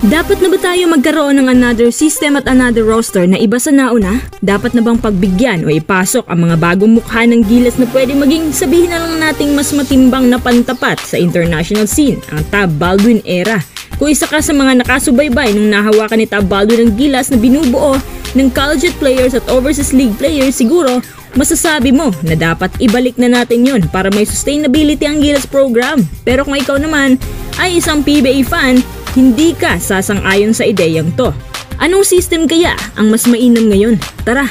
Dapat na ba tayo magkaroon ng another system at another roster na iba sa nauna? Dapat na bang pagbigyan o ipasok ang mga bagong mukha ng Gilas na pwede maging sabihin na lang nating mas matimbang na pantapat sa international scene, ang Tab Baldwin era? Kung isa ka sa mga nakasubaybay nung nahawakan ni Tab Baldwin ng Gilas na binubuo ng collegiate players at overseas league players, siguro masasabi mo na dapat ibalik na natin yon para may sustainability ang Gilas program. Pero kung ikaw naman ay isang PBA fan, hindi ka sasang-ayon sa ideyang to. Anong system kaya ang mas mainam ngayon? Tara!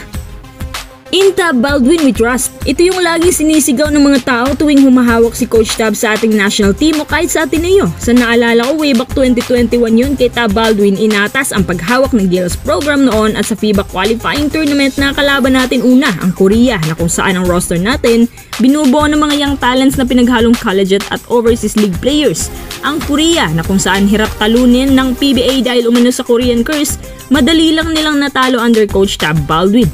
In Tab Baldwin we trust. Ito yung laging sinisigaw ng mga tao tuwing humahawak si Coach Tab sa ating national team o kahit sa Ateneo. Sa naalala ko, way back 2021 yun, kay Tab Baldwin inatas ang paghawak ng Gilas program noon at sa FIBA qualifying tournament na kalaban natin una, ang Korea, na kung saan ang roster natin binubuo ng mga young talents na pinaghalong collegiate at overseas league players. Ang Korea, na kung saan hirap talunin ng PBA dahil umano sa Korean curse, madali lang nilang natalo under Coach Tab Baldwin.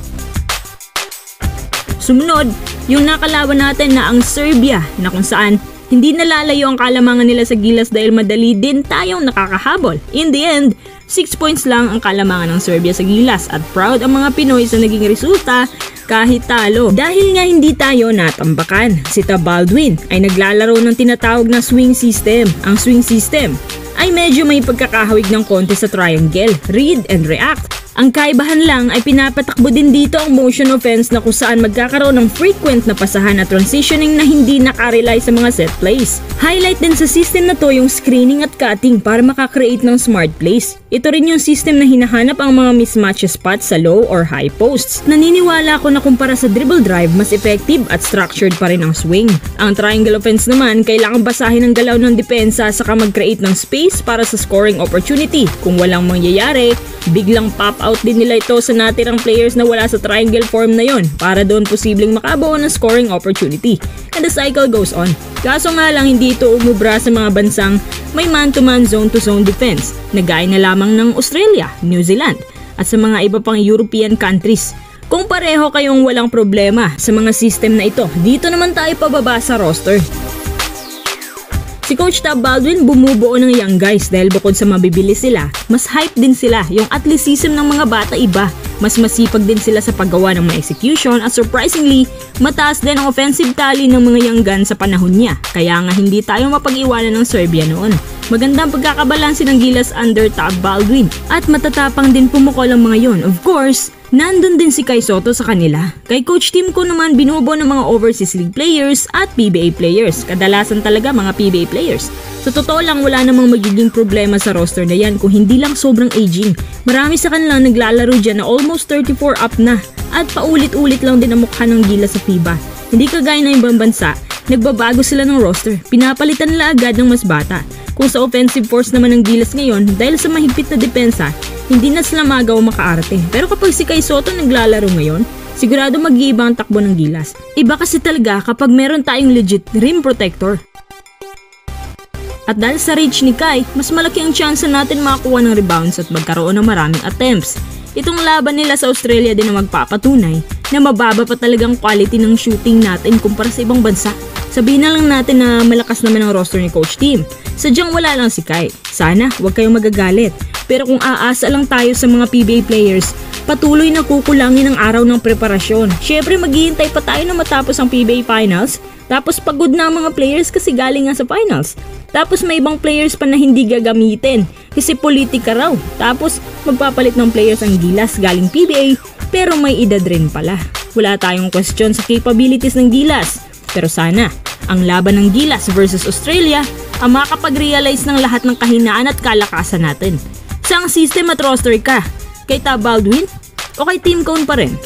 Sumunod, yung nakalaban natin na ang Serbia, na kung saan hindi nalalayo ang kalamangan nila sa Gilas dahil madali din tayong nakakahabol. In the end, 6 points lang ang kalamangan ng Serbia sa Gilas at proud ang mga Pinoy sa naging resulta kahit talo. Dahil nga hindi tayo natambakan, si Tab Baldwin ay naglalaro ng tinatawag na swing system. Ang swing system ay medyo may pagkakahawig ng konti sa triangle, read and react. Ang kaibahan lang ay pinapatakbo din dito ang motion offense na kung saan magkakaroon ng frequent na pasahan at transitioning na hindi nakarely sa mga set plays. Highlight din sa system na to yung screening at cutting para makakreate ng smart plays. Ito rin yung system na hinahanap ang mga mismatch spots sa low or high posts. Naniniwala ako na kumpara sa dribble drive, mas effective at structured pa rin ang swing. Ang triangle offense naman, kailangan basahin ang galaw ng depensa saka mag-create ng space para sa scoring opportunity. Kung walang mangyayari, biglang pop out din nila ito sa natirang players na wala sa triangle form na yon para doon posibleng makabuo ng scoring opportunity. And the cycle goes on. Kaso nga lang hindi ito umubra sa mga bansang may man-to-man zone-to-zone defense na gaya na lamang ng Australia, New Zealand at sa mga iba pang European countries. Kung pareho kayong walang problema sa mga system na ito, dito naman tayo pababa sa roster. Si Coach Tab Baldwin bumubuo ng young guys dahil bukod sa mabibilis sila, mas hype din sila. Yung athleticism ng mga bata iba. Mas masipag din sila sa paggawa ng mga execution at surprisingly, mataas din ang offensive tally ng mga young gun sa panahon niya. Kaya nga hindi tayo mapag-iwanan ng Serbia noon. Magandang pagkakabalanse ng Gilas under Tab Baldwin at matatapang din pumukol ang mga yon. Of course, nandun din si Kai Sotto sa kanila. Kay Coach Tim ko naman binubuo ng mga overseas league players at PBA players. Kadalasan talaga mga PBA players. Sa totoo lang wala namang magiging problema sa roster na yan kung hindi lang sobrang aging. Marami sa kanila naglalaro dyan na almost 34 up na at paulit-ulit lang din ang mukha ng Gilas sa FIBA. Hindi kagaya na ibang bansa, nagbabago sila ng roster. Pinapalitan nila agad ng mas bata. Kung sa offensive force naman ng Gilas ngayon, dahil sa mahigpit na depensa, hindi na sila magaw makaarte. Pero kapag si Kai Sotto naglalaro ngayon, sigurado mag-iiba ang takbo ng Gilas. Iba kasi talaga kapag meron tayong legit rim protector. At dahil sa reach ni Kai, mas malaki ang chance natin makakuha ng rebounds at magkaroon ng maraming attempts. Itong laban nila sa Australia din na magpapatunay na mababa pa talagang quality ng shooting natin kumpara sa ibang bansa. Sabihin na lang natin na malakas naman ang roster ni Coach Tim. Sadyang wala lang si Kai. Sana huwag kayong magagalit. Pero kung aasa lang tayo sa mga PBA players, patuloy na kukulangin ang araw ng preparasyon. Syempre maghihintay pa tayo na matapos ang PBA Finals. Tapos pagod na ang mga players kasi galing nga sa finals. Tapos may ibang players pa na hindi gagamitin kasi politika raw. Tapos magpapalit ng players ang Gilas galing PBA pero may edad rin pala. Wala tayong question sa capabilities ng Gilas. Pero sana ang laban ng Gilas versus Australia ang makakapag-realize ng lahat ng kahinaan at kalakasan natin. Saang system at roster ka? Kay Tab Baldwin o kay Team Cone pa rin?